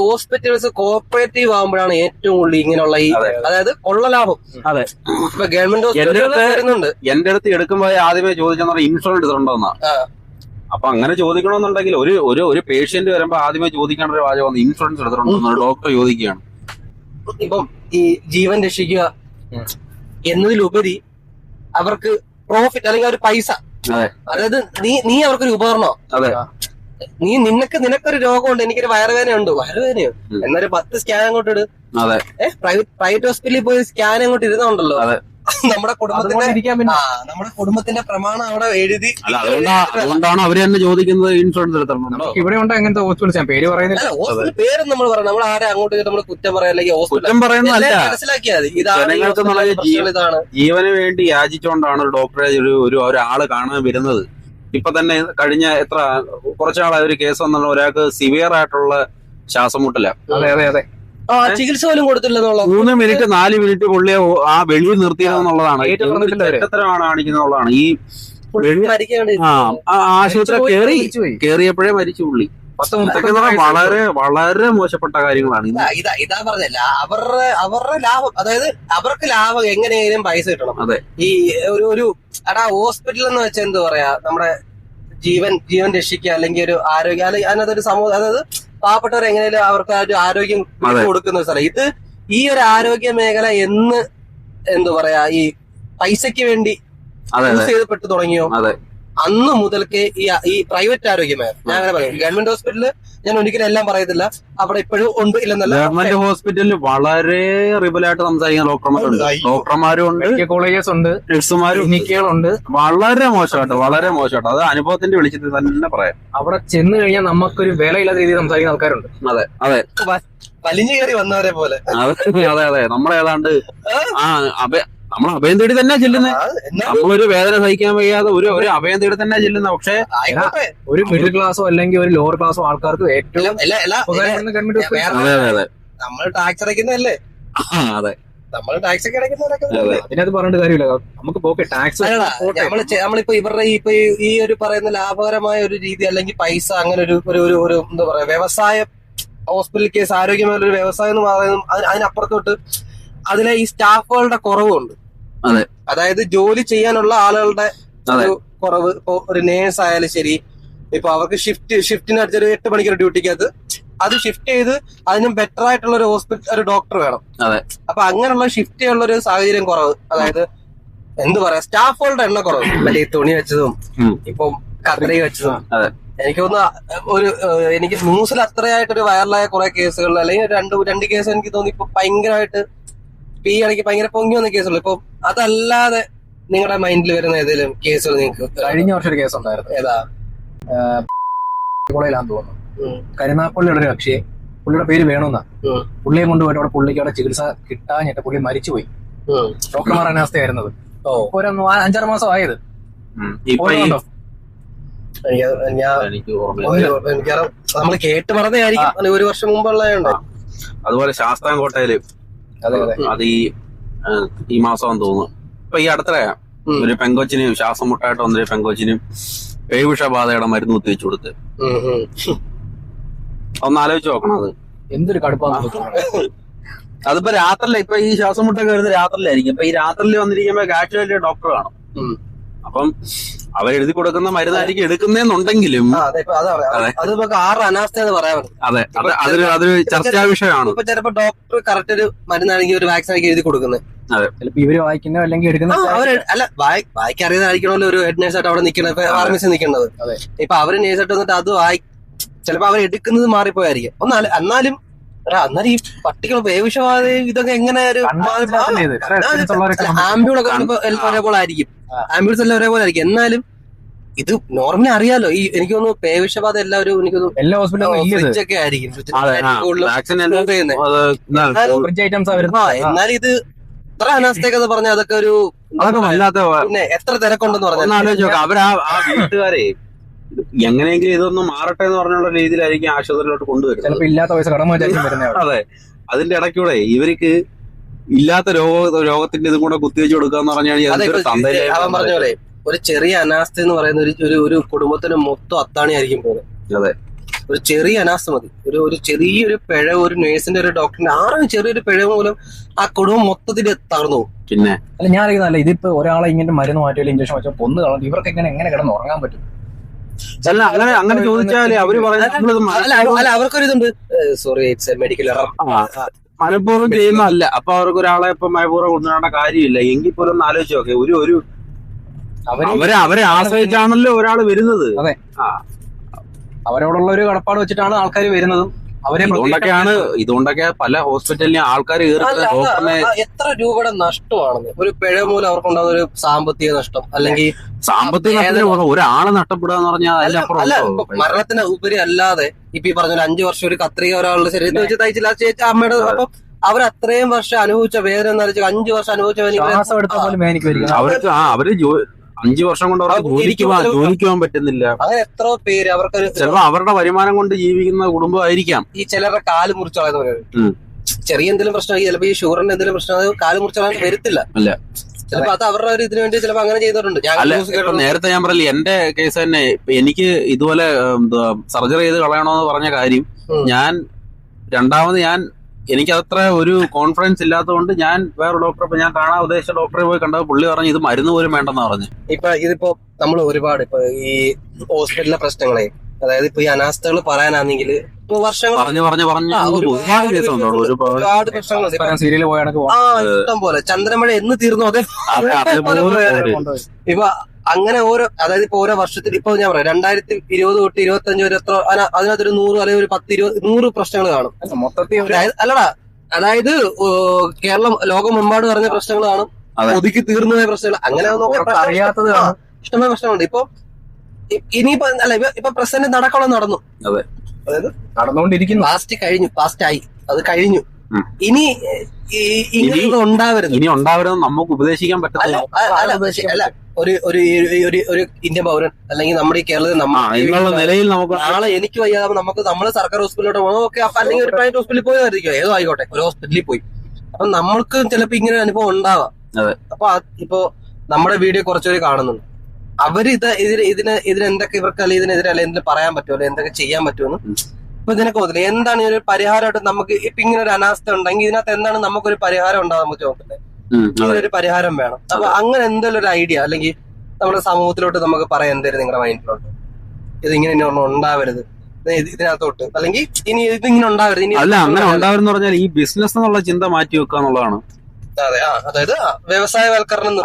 ഹോസ്പിറ്റൽസ് കോഓപ്പറേറ്റീവ് ആകുമ്പോഴാണ് ഏറ്റവും കൂടുതൽ ഇങ്ങനെയുള്ള ഈ, അതായത് കൊള്ള ലാഭം. അതെ, ഇപ്പൊ ഗവൺമെന്റ് ഹോസ്പിറ്റലുണ്ട്. എന്റെ അടുത്ത് എടുക്കുമ്പോ ആദ്യമേ ചോദിച്ചെന്ന് പറഞ്ഞാൽ ഇൻഷുറൻസ് എടുത്തിട്ടുണ്ടോന്നാ. അപ്പൊ അങ്ങനെ ചോദിക്കണമെന്നുണ്ടെങ്കിൽ ഒരു പേഷ്യന്റ് വരുമ്പോ ആദ്യമേ ചോദിക്കേണ്ട ഒരു വാചകം ഇൻഷുറൻസ് എടുത്തിട്ടുണ്ടോ ഡോക്ടർ ചോദിക്കുകയാണ്. ഇപ്പം ഈ ജീവൻ രക്ഷിക്കുക എന്നതിലുപരി അവർക്ക് പ്രോഫിറ്റ്, അല്ലെങ്കിൽ ഒരു പൈസ, അതായത് നീ അവർക്കൊരു ഉപകരണോ, നിനക്കൊരു രോഗമുണ്ട്, എനിക്കൊരു വയറുവേദനയുണ്ട്, വയറുവേദനയോ എന്നൊരു 10 സ്കാൻ അങ്ങോട്ട് ഇട്. പ്രൈവറ്റ് ഹോസ്പിറ്റലിൽ പോയി സ്കാൻ അങ്ങോട്ട് ഇരുന്നുണ്ടല്ലോ, നമ്മുടെ കുടുംബത്തിന്റെ പ്രമാണം അവിടെ എഴുതി. അതുകൊണ്ടാണ് അവര് തന്നെ ചോദിക്കുന്നത് ഇൻഷുറൻസ് എടുത്തിട്ടുണ്ടോ. ഇവിടെ ഉണ്ട് അങ്ങനത്തെ ഹോസ്പിറ്റൽ പേര് പറയുന്നില്ല, ഹോസ്പിറ്റൽ പേരും നമ്മൾ പറയാം, നമ്മൾ ആരെ അങ്ങോട്ട് നമ്മൾ കുറ്റം പറയാം, മനസ്സിലാക്കിയാൽ ജീവന് വേണ്ടി യാചിച്ചുകൊണ്ടാണ് ഒരു ഡോക്ടറെ ഒരാള് കാണാൻ വരുന്നത്. ഇപ്പൊ തന്നെ കഴിഞ്ഞ കുറച്ചാളായ ഒരു കേസ് വന്നുള്ള ഒരാൾക്ക് സിവിയർ ആയിട്ടുള്ള ശ്വാസം മുട്ടല. അതെ അതെ അതെ. ചികിത്സ പോലും കൊടുത്തില്ലെന്നുള്ള 3 മിനിറ്റ് 4 മിനിറ്റ് പുള്ളിയെ ആ വെളിയിൽ നിർത്തിയതെന്നുള്ളതാണ് എത്രമാണ് കാണിക്കുന്നുള്ളതാണ്. ഈ ആശുപത്രി കേറിയപ്പോഴേ മരിച്ചു പുള്ളി. വളരെ വളരെ മോശപ്പെട്ട കാര്യങ്ങളാണ്. ഇതാ പറഞ്ഞല്ല, അവരുടെ ലാഭം, അതായത് അവർക്ക് ലാഭം എങ്ങനെയായാലും പൈസ കിട്ടണം. അതെ. ഈ ഒരു ഹോസ്പിറ്റൽ എന്ന് വെച്ചാൽ എന്താ പറയാ, നമ്മുടെ ജീവൻ രക്ഷിക്കുക, അല്ലെങ്കിൽ ഒരു ആരോഗ്യം, അല്ലെങ്കിൽ അതിനകത്തൊരു സമൂഹം, അതായത് പാവപ്പെട്ടവർ എങ്ങനെയാലും അവർക്ക് ആ ഒരു ആരോഗ്യം കൊടുക്കുന്ന സ്ഥലം. ഈ ഒരു ആരോഗ്യ മേഖല എന്താ പറയാ, ഈ പൈസക്ക് വേണ്ടി യൂസ് ചെയ്തപ്പെട്ടു തുടങ്ങിയോ അന്ന് മുതൽക്ക് ഈ പ്രൈവറ്റ് ആരോഗ്യമേഖല, ഞാൻ അങ്ങനെ പറയും. ഗവൺമെന്റ് ഹോസ്പിറ്റലിൽ ഞാൻ ഒരിക്കലും എല്ലാം പറയത്തില്ല, അവിടെ ഇപ്പോഴും ഉണ്ട് ഇല്ലെന്നല്ല. ഗവൺമെന്റ് ഹോസ്പിറ്റലിൽ വളരെ റിബലായിട്ട് സംസാരിക്കുന്ന ഡോക്ടർമാരും ഉണ്ട്, കോളേജസ് ഉണ്ട്, നഴ്സുമാരും ഉണ്ട്. വളരെ മോശമായിട്ട് അത് അനുഭവത്തിന്റെ വെളിച്ചത്തിൽ തന്നെ പറയാം. അവിടെ ചെന്ന് കഴിഞ്ഞാൽ നമുക്കൊരു വിലയില്ലാത്ത രീതിയിൽ സംസാരിക്കുന്ന ആൾക്കാരുണ്ട്. അതെ വലിഞ്ഞു കയറി വന്നവരെ പോലെ. അതെ നമ്മളേതാണ്ട് നമ്മൾ അഭയം തേടി തന്നെ ചെല്ലുന്നത്. നമ്മളൊരു വേദന സഹിക്കാൻ വയ്യാതെ ഒരു അഭയം തേടി തന്നെ ചെല്ലുന്നത്. പക്ഷെ ഒരു മിഡിൽ ക്ലാസ്സോ അല്ലെങ്കിൽ ഒരു ലോവർ ക്ലാസ്സോ ആൾക്കാർക്ക് ഏറ്റവും നമ്മൾ ടാക്സ് അടയ്ക്കുന്നതല്ലേ. അതെ, നമ്മൾ ടാക്സ് ഒക്കെ അടയ്ക്കുന്നവരൊക്കെ അതിനകത്ത് പറഞ്ഞിട്ട് കാര്യമില്ല. നമുക്ക് പോക്കെ ടാക്സ് നമ്മളിപ്പോ ഇവരുടെ ഈ ഒരു പറയുന്ന ലാഭകരമായ ഒരു രീതി, അല്ലെങ്കിൽ പൈസ, അങ്ങനെ ഒരു എന്താ പറയാ, വ്യവസായം, ഹോസ്പിറ്റൽ കേസ്, ആരോഗ്യമേഖല ഒരു വ്യവസായം എന്ന് പറയുന്നത് അതിനപ്പുറത്തോട്ട് അതിലെ ഈ സ്റ്റാഫുകളുടെ കുറവുണ്ട്. അതായത് ജോലി ചെയ്യാനുള്ള ആളുകളുടെ ഒരു കുറവ്. ഇപ്പൊ ഒരു നേഴ്സ് ആയാലും ശരി, ഇപ്പൊ അവർക്ക് ഷിഫ്റ്റിന് അടിച്ചൊരു 8 മണിക്കൂർ ഡ്യൂട്ടിക്കകത്ത് അത് ഷിഫ്റ്റ് ചെയ്ത് അതിനും ബെറ്റർ ആയിട്ടുള്ള ഒരു ഡോക്ടർ വേണം. അപ്പൊ അങ്ങനെയുള്ള ഷിഫ്റ്റ് ചെയ്യാനുള്ള ഒരു സാഹചര്യം കുറവ്. അതായത് എന്ത് പറയാ, സ്റ്റാഫുകളുടെ എണ്ണം കുറവ്. മറ്റേ തുണി വെച്ചതും ഇപ്പം കത്രിക വെച്ചതും. എനിക്ക് തോന്നുന്നു എനിക്ക് ന്യൂസിൽ അത്രയായിട്ടൊരു വൈറലായ കുറെ കേസുകൾ, അല്ലെങ്കിൽ രണ്ട് കേസ് എനിക്ക് തോന്നി ഇപ്പൊ ഭയങ്കരമായിട്ട് ഈ ഇടയ്ക്ക് ഭയങ്കര പൊങ്ങി വന്ന കേസുള്ളൂ. ഇപ്പൊ അതല്ലാതെ നിങ്ങളുടെ മൈൻഡിൽ വരുന്ന ഏതെങ്കിലും കേസുകൾ നിങ്ങൾക്ക്? കഴിഞ്ഞ വർഷം ഒരു കേസ് ഉണ്ടായിരുന്നു. ഏതാ? കോളേജിലാന്ന് തോന്നുന്നു. കരുനാപ്പള്ളിയുടെ ഒരു കക്ഷിയെ, പുള്ളിയുടെ പേര് വേണമെന്നാ, പുള്ളിയെ കൊണ്ടുപോയിട്ട് അവിടെ പുള്ളിക്ക് അവിടെ ചികിത്സ കിട്ടാഞ്ഞിട്ട് പുള്ളി മരിച്ചുപോയി. ഡോക്ടർമാർ അനാസ്ഥയായിരുന്നത്. ഒരു 5-6 മാസം ആയത്. നമ്മൾ കേട്ട് പറഞ്ഞായിരിക്കും, 1 വർഷം മുമ്പുള്ളതുണ്ടോ. അതുപോലെ ശാസ്താംകോട്ടയില് അത് ഈ മാസം തോന്നുന്നു. ഇപ്പൊ ഈ അടുത്തയാ ഒരു പെങ്കൊച്ചിന് ശ്വാസം മുട്ടായിട്ട് വന്നൊരു പെങ്കൊച്ചിന് പേവിഷബാധയുടെ മരുന്ന് കുത്തിവെച്ചു കൊടുത്ത്. ഒന്ന് ആലോചിച്ച് നോക്കണം. അത് എന്തൊരു കടുപ്പാണ്. അതിപ്പോ രാത്രിയില്ല. ഇപ്പൊ ഈ ശ്വാസം മുട്ടൊക്കെ വരുന്നത് രാത്രിയിലായിരിക്കും. ഇപ്പൊ ഈ രാത്രിയിൽ വന്നിരിക്കുമ്പോ കാഷ്വാലിറ്റി ഡോക്ടർ കാണും. അപ്പം അവരെഴുതി കൊടുക്കുന്ന മരുന്നായിരിക്കും എടുക്കുന്നതെന്നുണ്ടെങ്കിലും അനാസ്ഥ എന്ന് പറയാൻ പറ്റും. അതെ, അതൊരു ചർച്ചാ വിഷയമാണ്. ഇപ്പൊ ചിലപ്പോ ഡോക്ടർ കറക്റ്റ് ഒരു മരുന്നാണെങ്കിൽ ഒരു വാക്സിൻ ആയിരിക്കും എഴുതി കൊടുക്കുന്നത്. ചിലപ്പോ ഇവര് വായിക്കുന്നോ അല്ലെങ്കിൽ എടുക്കുന്ന അല്ല, വായിക്കറിയാതായിരിക്കണമല്ലോ ഒരു ഹെഡ് നേഴ്സായിട്ട് അവിടെ നിൽക്കുന്നത്, ഫാർമസി നിൽക്കുന്നത്. ഇപ്പൊ അവര് നേഴ്സായിട്ട് വന്നിട്ട് അത് ചിലപ്പോ അവർ എടുക്കുന്നത് മാറിപ്പോയായിരിക്കും. എന്നാലും ഈ പട്ടികൾ പേവിഷബാധ ഇതൊക്കെ എങ്ങനെ ഒരു ആംബ്യൂളൊക്കെ ഒരേപോലെ ആയിരിക്കും, ആംബ്യൂൾസ് എല്ലാം ഒരേപോലെ ആയിരിക്കും. എന്നാലും ഇത് നോർമലി അറിയാലോ. ഈ എനിക്ക് തോന്നുന്നു പേവിഷബാധ എല്ലാവരും എനിക്ക് എല്ലാ ഹോസ്പിറ്റലും ഒക്കെ ആയിരിക്കും. എന്നാലും ഇത് ഇത്ര അനാസ്ഥയൊക്കെ പറഞ്ഞാൽ അതൊക്കെ ഒരു പിന്നെ എത്ര തിരക്കുണ്ടെന്ന് പറഞ്ഞാൽ അവരാ വീട്ടുകാരെ എങ്ങനെയെങ്കിലും ഇതൊന്നും മാറട്ടെ എന്ന് പറഞ്ഞുള്ള രീതിയിലായിരിക്കും ആശുപത്രിയിലോട്ട് കൊണ്ടുവരുന്നത്. ഇല്ലാത്ത പൈസ കടം അതെ, അതിന്റെ ഇടയ്ക്കൂടെ ഇവർക്ക് ഇല്ലാത്ത രോഗത്തിന്റെ ഇതും കൂടെ കുത്തിവെച്ച് കൊടുക്കാന്ന് പറഞ്ഞാൽ അവൻ പറഞ്ഞ പോലെ ഒരു ചെറിയ അനാസ്ഥ എന്ന് പറയുന്ന ഒരു കുടുംബത്തിന് മൊത്തം അത്താണിയായിരിക്കും പോലെ. അതെ, ഒരു ചെറിയ അനാസ്ഥ മതി, ഒരു ചെറിയൊരു പിഴവ്, ഒരു നേഴ്സിന്റെ ഒരു ഡോക്ടറിന്റെ ആരും ചെറിയൊരു പിഴവ് മൂലം ആ കുടുംബം മൊത്തത്തിൽ തകർന്നു പോകും. പിന്നെ അല്ല, ഞാൻ അറിയുന്നതല്ല, ഇതിപ്പോ ഒരാളെ ഇങ്ങനെ മരുന്ന് മാറ്റിയാലും ഇഞ്ചക്ഷൻ വെച്ചാൽ കൊന്നു കളഞ്ഞു. ഇവർക്ക് എങ്ങനെ കിടന്ന് ഉറങ്ങാൻ പറ്റും? അല്ല, അങ്ങനെ ചോദിച്ചാല് അവര് പറയുന്നത് അവർക്കൊരു ഇതുണ്ട്, സോറി ഇറ്റ്സ് മെഡിക്കൽ എറർ, മനഃപൂർവ്വം ചെയ്യുന്നതല്ല. അപ്പൊ അവർക്ക് ഒരാളെ ഇപ്പൊ മനഃപൂർവ്വം കൊണ്ടുവരേണ്ട കാര്യമില്ല. എങ്കിൽ പോലും ഒന്ന് ആലോചിച്ച് നോക്കെ, അവരെ ആശ്രയിച്ചാണല്ലോ ഒരാൾ വരുന്നത്. അതെ, അവരോടുള്ള ഒരു കടപ്പാട് വെച്ചിട്ടാണ് ആൾക്കാർ വരുന്നതും. ഇതുകൊണ്ടൊക്കെ പല ഹോസ്പിറ്റലിലും ആൾക്കാർ എത്ര രൂപയുടെ നഷ്ടമാണെന്ന് ഒരു പിഴ മൂലം അവർക്കുണ്ടാകുന്ന ഒരു സാമ്പത്തിക നഷ്ടം, അല്ലെങ്കിൽ സാമ്പത്തിക ഒരാള് നഷ്ടപ്പെടുക എന്ന് പറഞ്ഞാൽ മരണത്തിന് ഉപരി അല്ലാതെ ഇപ്പൊ ഈ പറഞ്ഞ 5 വർഷം ഒരു കത്രിക ഒരാളുടെ ശരീരത്തിൽ വെച്ച് തയ്ച്ചില്ല ചേച്ചി അമ്മയുടെ. അപ്പൊ അവർ അത്രയും വർഷം അനുഭവിച്ച വേദന എന്ന് വെച്ചാൽ 5 വർഷം അനുഭവിച്ച 5 വർഷം കൊണ്ട് അവർക്ക് ജോലിക്ക് പോകാൻ പറ്റുന്നില്ല. അങ്ങനെ എത്രയോ പേര് അവർക്കൊരു ചിലപ്പോ അവരുടെ വരുമാനം കൊണ്ട് ജീവിക്കുന്ന കുടുംബമായിരിക്കാം. ഈ ചിലരുടെ കാല് മുറിച്ചോളാന്ന് ചെറിയ എന്തെങ്കിലും പ്രശ്നം, ചിലപ്പോ ഈ ഷുഗറിന്റെ എന്തെങ്കിലും പ്രശ്നം കാല് മുറിച്ചോളാൻ വരത്തില്ല. അല്ല, ചിലപ്പോ അത് അവരുടെ ഒരു ഇതിനു വേണ്ടി ചിലപ്പോ അങ്ങനെ ചെയ്തിട്ടുണ്ട്. നേരത്തെ ഞാൻ പറയില്ല, എന്റെ കേസ് തന്നെ എനിക്ക് ഇതുപോലെ സർജറി ചെയ്ത് കളയണോന്ന് പറഞ്ഞ കാര്യം ഞാൻ രണ്ടാമത് എനിക്ക് അത്ര ഒരു കോൺഫിഡൻസ് ഇല്ലാത്തതുകൊണ്ട് ഞാൻ വേറെ ഡോക്ടറെ ഞാൻ കാണാൻ ഉദ്ദേശിച്ച ഡോക്ടറെ പോയി കണ്ടപ്പോൾ പുള്ളി പറഞ്ഞു ഇത് മരുന്ന് പോലും വേണ്ടെന്ന് പറഞ്ഞു. ഇതിപ്പോ നമ്മൾ ഒരുപാട് ഇപ്പൊ ഈ ഹോസ്പിറ്റലിലെ പ്രശ്നങ്ങളെ, അതായത് ഇപ്പൊ ഈ അനാസ്ഥകൾ പറയാനാണെങ്കിൽ വർഷങ്ങൾ ഒരുപാട് പ്രശ്നങ്ങൾ ഇഷ്ടം പോലെ. ചന്ദ്രമഴ എന്ന് തീർന്നു ഇപ്പൊ അങ്ങനെ ഓരോ, അതായത് ഇപ്പൊ ഓരോ വർഷത്തിൽ ഇപ്പൊ ഞാൻ പറയാം 2020 തൊട്ട് 25 വരെ എത്ര അതിനകത്തൊരു 100 അല്ലെങ്കിൽ ഒരു 10-20 പ്രശ്നങ്ങൾ കാണും മൊത്തത്തിൽ. അല്ലടാ, അതായത് കേരളം ലോകമെമ്പാട് പറഞ്ഞ പ്രശ്നങ്ങൾ കാണും, ഒതുക്കി തീർന്നതായ പ്രശ്നങ്ങൾ, അങ്ങനെ അറിയാത്തത് ഇഷ്ടമായ പ്രശ്നമുണ്ട്. ഇപ്പൊ ഇനിയിപ്പോ അല്ല ഇപ്പൊ പ്രസന്റ് നടക്കണം നടന്നു, അതായത് നടന്നുകൊണ്ടിരിക്കുന്നു. പാസ്റ്റ് ആയി, അത് കഴിഞ്ഞു. ഇനി ഉണ്ടാവരുത്, ഇനി ഉണ്ടാവരുത് നമുക്ക് ഉപദേശിക്കാൻ പറ്റില്ല. അല്ല ഒരു ഇന്ത്യൻ പൗരൻ അല്ലെങ്കിൽ നമ്മുടെ ഈ കേരളത്തിൽ എന്നുള്ള നിലയിൽ നമുക്ക് നാളെ എനിക്ക് വയ്യാതെ നമ്മള് സർക്കാർ ഹോസ്പിറ്റലിലോട്ട് പോകണം, ഓക്കെ, അല്ലെങ്കിൽ ഒരു പ്രൈവറ്റ് ഹോസ്പിറ്റലിൽ പോയതായിരിക്കും, ഏതോ ആയിക്കോട്ടെ, ഒരു ഹോസ്പിറ്റലിൽ പോയി. അപ്പൊ നമ്മൾക്ക് ചിലപ്പോ ഇങ്ങനെ ഒരു അനുഭവം ഉണ്ടാവാം. അപ്പൊ ഇപ്പൊ നമ്മുടെ വീഡിയോ കുറച്ചുപേര് കാണുന്നുണ്ട്, അവര് ഇതിനെന്തൊക്കെ ഇവർക്ക് അല്ലെങ്കിൽ ഇതിനെതിരെ അല്ലെങ്കിൽ എന്തെങ്കിലും പറയാൻ പറ്റുമോ, അല്ലെങ്കിൽ എന്തൊക്കെ ചെയ്യാൻ പറ്റുമെന്ന് ഇപ്പൊ ഇതിനൊക്കെ തോന്നില്ല. എന്താണ് ഒരു പരിഹാരമായിട്ട് നമുക്ക് ഇപ്പൊ ഇങ്ങനെ ഒരു അനാസ്ഥ ഉണ്ടെങ്കിൽ ഇതിനകത്ത് എന്താണ് നമുക്കൊരു പരിഹാരം ഉണ്ടാവും, നമുക്ക് ചോദിക്കുന്നത് ഇങ്ങനൊരു പരിഹാരം വേണം. അപ്പൊ അങ്ങനെ എന്തെങ്കിലും ഒരു ഐഡിയ അല്ലെങ്കിൽ നമ്മുടെ സമൂഹത്തിലോട്ട് നമുക്ക് പറയാൻ എന്തായാലും നിങ്ങളുടെ മൈൻഡിലോട്ട് ഇതിങ്ങനെ ഉണ്ടാവരുത് ഇതിനകത്തോട്ട്, അല്ലെങ്കിൽ ഇനി ഇതിങ്ങനെ ഉണ്ടാവരുത്. ഇനി അല്ല, അങ്ങനെ ഉണ്ടാവരുന്ന് പറഞ്ഞാൽ ഈ ബിസിനസ് എന്നുള്ള ചിന്ത മാറ്റി വെക്കുക എന്നുള്ളതാണ്. അതെ, അതായത് വ്യവസായവൽക്കരണം.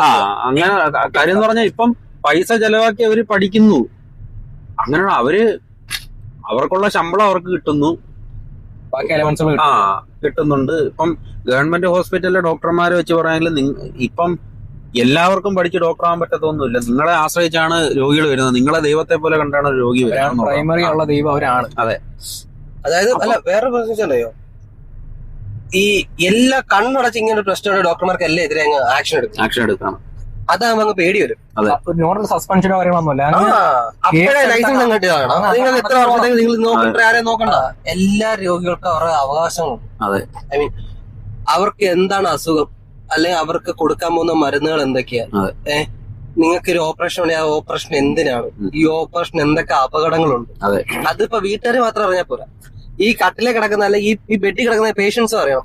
അങ്ങനെ കാര്യം എന്ന് പറഞ്ഞാൽ ഇപ്പം പൈസ ചെലവാക്കി അവര് പഠിക്കുന്നു, അങ്ങനെ അവർക്കുള്ള ശമ്പളം അവർക്ക് കിട്ടുന്നു, കിട്ടുന്നുണ്ട്. ഇപ്പം ഗവൺമെന്റ് ഹോസ്പിറ്റലിലെ ഡോക്ടർമാരെ വെച്ച് പറയുകയാണെങ്കിൽ ഇപ്പം എല്ലാവർക്കും പഠിച്ച് ഡോക്ടറാകാൻ പറ്റത്തൊന്നുമില്ല. നിങ്ങളെ ആശ്രയിച്ചാണ് രോഗികൾ വരുന്നത്, നിങ്ങളെ ദൈവത്തെ പോലെ കണ്ടാണ് രോഗി വരുന്നത്. പ്രൈമറി ഉള്ള ദൈവം അവരാണ്. അതെ, അതായത് അല്ല വേറെ പ്രശ്നമുണ്ടോ, ഈ എല്ലാ കണ്ണടച്ച് ഇങ്ങനെ പ്രശ്നമുള്ള ഡോക്ടർമാർക്ക് എല്ലാം എതിരെ ആക്ഷൻ എടുക്കണം. അതാകുമ്പോ അങ്ങ് പേടി വരും. നോർമൽ സസ്പെൻഷനോ കാര്യങ്ങളൊന്നുമില്ല, ലൈസൻസ് കിട്ടിയതാണ്. നിങ്ങൾ എത്ര വർഷത്തേക്ക് നിങ്ങൾ നോക്കണ്ട, ആരെയും നോക്കണ്ട. എല്ലാ രോഗികൾക്കും അവരുടെ അവകാശങ്ങളുണ്ട്. ഐ മീൻ അവർക്ക് എന്താണ് അസുഖം, അല്ലെങ്കിൽ അവർക്ക് കൊടുക്കാൻ പോകുന്ന മരുന്നുകൾ എന്തൊക്കെയാ, നിങ്ങൾക്ക് ഒരു ഓപ്പറേഷൻ ഉണ്ടെങ്കിൽ ആ ഓപ്പറേഷൻ എന്തിനാണ്, ഈ ഓപ്പറേഷൻ എന്തൊക്കെ അപകടങ്ങളുണ്ട്, അതിപ്പോ വീട്ടുകാർ മാത്രം അറിഞ്ഞാൽ പോരാ, ഈ കട്ടിലെ കിടക്കുന്ന അല്ലെങ്കിൽ ഈ ബെഡിൽ കിടക്കുന്ന പേഷ്യൻസ് അറിയണം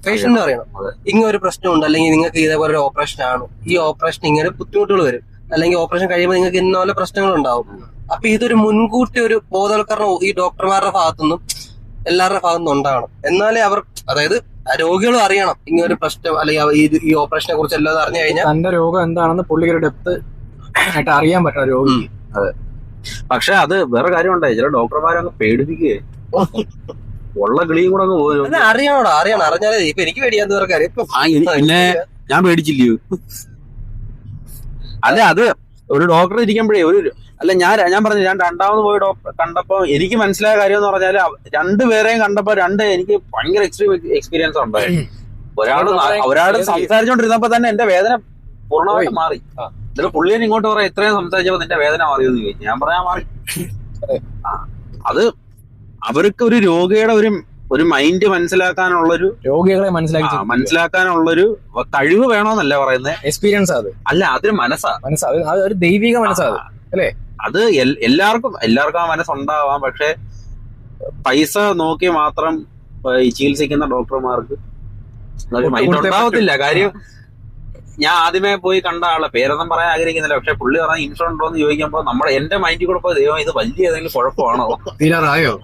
ഇങ്ങനെ ഒരു പ്രശ്നമുണ്ട്, അല്ലെങ്കിൽ നിങ്ങൾക്ക് ഇതേപോലെ ഒരു ഓപ്പറേഷൻ ആണ്, ഈ ഓപ്പറേഷൻ ഇങ്ങനെ ബുദ്ധിമുട്ടുകൾ വരും, അല്ലെങ്കിൽ ഓപ്പറേഷൻ കഴിയുമ്പോൾ നിങ്ങൾക്ക് ഇന്ന പോലെ പ്രശ്നങ്ങൾ ഉണ്ടാവും. അപ്പൊ ഇതൊരു മുൻകൂട്ടി ഒരു ബോധവൽക്കരണം ഈ ഡോക്ടർമാരുടെ ഭാഗത്തുനിന്നും എല്ലാവരുടെ ഭാഗത്തുനിന്നും ഉണ്ടാകണം. എന്നാലേ അവർ, അതായത് രോഗികളും അറിയണം ഇങ്ങനെ ഒരു പ്രശ്നം, അല്ലെങ്കിൽ ഈ ഓപ്പറേഷനെ കുറിച്ച് എല്ലാം അറിഞ്ഞു കഴിഞ്ഞാൽ തന്റെ രോഗം എന്താണെന്ന് പുള്ളിക്കൊരു ഡെപ്ത് ആയിട്ട് അറിയാൻ പറ്റും രോഗി. അതെ, പക്ഷെ അത് വേറെ കാര്യമുണ്ടായി, ചില ഡോക്ടർമാരെ അങ്ങ് പേടിപ്പിക്കുകയെ ഉള്ള കിളിയും കൂടെ അങ്ങ് പോകും. അറിയണം അറിഞ്ഞാലേ ഇപ്പൊ എനിക്ക് പേടിയാന്ന് വേറെ കാര്യം. പിന്നെ ഞാൻ പേടിച്ചില്ലയോ? അല്ല, അത് ഒരു ഡോക്ടർ ഇരിക്കുമ്പോഴേ അല്ല ഞാൻ പറഞ്ഞു, ഞാൻ രണ്ടാമത് പോയി ഡോക്ടർ കണ്ടപ്പോ എനിക്ക് മനസ്സിലായ കാര്യം എന്ന് പറഞ്ഞാല് രണ്ടുപേരെയും കണ്ടപ്പോ എനിക്ക് ഭയങ്കര എക്സ്ട്രീം എക്സ്പീരിയൻസ് ഉണ്ടായി. ഒരാള് സംസാരിച്ചോണ്ടിരുന്നപ്പോ തന്നെ എന്റെ വേദന പൂർണ്ണമായിട്ട് മാറി. എന്നിട്ട് പുള്ളിയെ ഇങ്ങോട്ട് പറയാം ഇത്രയും സംസാരിച്ചപ്പോ നിന്റെ വേദന മാറിയെന്ന് ചോദിച്ചു. ഞാൻ പറയാൻ മാറി. അത് അവർക്ക് ഒരു രോഗിയുടെ ഒരു മൈൻഡ് മനസ്സിലാക്കാനുള്ളൊരു മനസ്സിലാക്കാനുള്ളൊരു കഴിവ് വേണോന്നല്ല പറയുന്നത്, എക്സ്പീരിയൻസ്. അത് അല്ല, അതൊരു മനസ്സാ, ഒരു ദൈവിക മനസ്സാ അല്ലേ. അത് എല്ലാവർക്കും ആ മനസ്സുണ്ടാവാം. പക്ഷെ പൈസ നോക്കി മാത്രം ഈ ചികിത്സിക്കുന്ന ഡോക്ടർമാർക്ക് മൈൻഡ് ഉണ്ടാവത്തില്ല. കാര്യം ഞാൻ ആദ്യമേ പോയി കണ്ട ആളെ പേരൊന്നും പറയാൻ ആഗ്രഹിക്കുന്നില്ല, പക്ഷെ പുള്ളി പറഞ്ഞ ഇൻഷുറൻസ് ഉണ്ടോ എന്ന് ചോദിക്കുമ്പോൾ എന്റെ മൈൻഡിൽ കൂടെ ദൈവം ഇത് വലിയ ഏതെങ്കിലും കുഴപ്പമാണോ തീരാറായോ,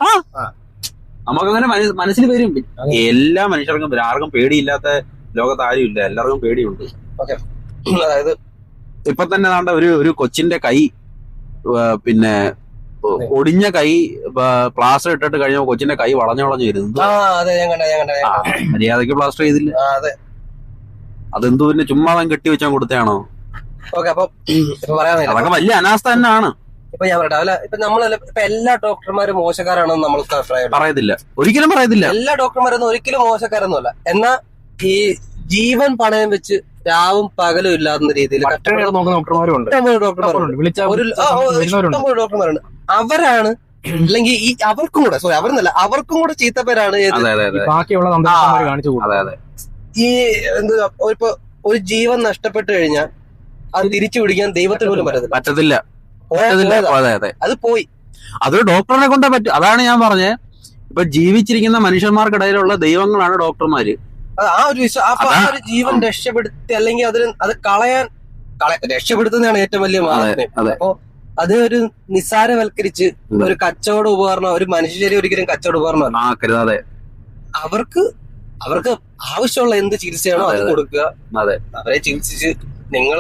നമുക്കങ്ങനെ മനസ്സിൽ വരും. എല്ലാ മനുഷ്യർക്കും ആർക്കും പേടിയില്ലാത്ത ലോകത്ത് ആരും ഇല്ല, എല്ലാവർക്കും പേടിയുണ്ട്. അതായത് ഇപ്പൊ തന്നെ നാണ്ട ഒരു കൊച്ചിന്റെ കൈ, പിന്നെ ഒടിഞ്ഞ കൈ പ്ലാസ്റ്റർ ഇട്ടിട്ട് കഴിഞ്ഞപ്പോ കൊച്ചിന്റെ കൈ വളഞ്ഞു വരുന്നു. മര്യാദക്ക് പ്ലാസ്റ്റർ ചെയ്തില്ല. അതെന്തോ പിന്നെ ചുമ്മാ കെട്ടി വെച്ചാൽ കൊടുത്താണോ? അതൊക്കെ വലിയ അനാസ്ഥ തന്നെയാണ്. ഇപ്പൊ ഞാൻ പറയട്ടെ, ഇപ്പൊ നമ്മളല്ല ഇപ്പൊ എല്ലാ ഡോക്ടർമാരും മോശക്കാരാണെന്ന് നമ്മൾക്ക് അഭിപ്രായം പറയത്തില്ല, ഒരിക്കലും പറയത്തില്ല. എല്ലാ ഡോക്ടർമാരൊന്നും ഒരിക്കലും മോശക്കാരൊന്നുമല്ല. എന്നാ ഈ ജീവൻ പണയം വെച്ച് രാവും പകലും ഇല്ലാത്ത രീതിയിൽ നോക്കുന്ന ഡോക്ടർമാരും ഉണ്ട്, ഇഷ്ടംപോലെ ഡോക്ടർമാരുണ്ട്. അവരാണ് അല്ലെങ്കിൽ ഈ അവർക്കും കൂടെ അവർക്കും കൂടെ ചീത്തപ്പേരാണ് ബാക്കിയുള്ള കാണിച്ചു. ഈ എന്താ ഇപ്പൊ ഒരു ജീവൻ നഷ്ടപ്പെട്ടു കഴിഞ്ഞാൽ അത് തിരിച്ചു പിടിക്കാൻ ദൈവത്തിന് പോലും പറ്റത്തില്ല. അത് പോയി. അതൊരു ഡോക്ടറിനെ കൊണ്ടേ പറ്റും. അതാണ് ഞാൻ പറഞ്ഞത്. ഇപ്പൊ ജീവിച്ചിരിക്കുന്ന മനുഷ്യന്മാർക്കിടയിലുള്ള ദൈവങ്ങളാണ് ഡോക്ടർമാര്. ആ ഒരു ഒരു ജീവൻ രക്ഷപ്പെടുത്തി അല്ലെങ്കിൽ അത് കളയാൻ രക്ഷപ്പെടുത്തുന്നതാണ് ഏറ്റവും വലിയ മാർഗ്ഗം. അപ്പൊ അതിനൊരു നിസ്സാരവൽക്കരിച്ച് ഒരു കച്ചവട ഉപകരണം, ഒരു മനുഷ്യശരീരം ഒരിക്കലും കച്ചവട ഉപകരണമല്ല. അവർക്ക് ആവശ്യമുള്ള എന്ത് ചികിത്സയാണോ അത് കൊടുക്കുക. അവരെ ചികിത്സിച്ച് നിങ്ങൾ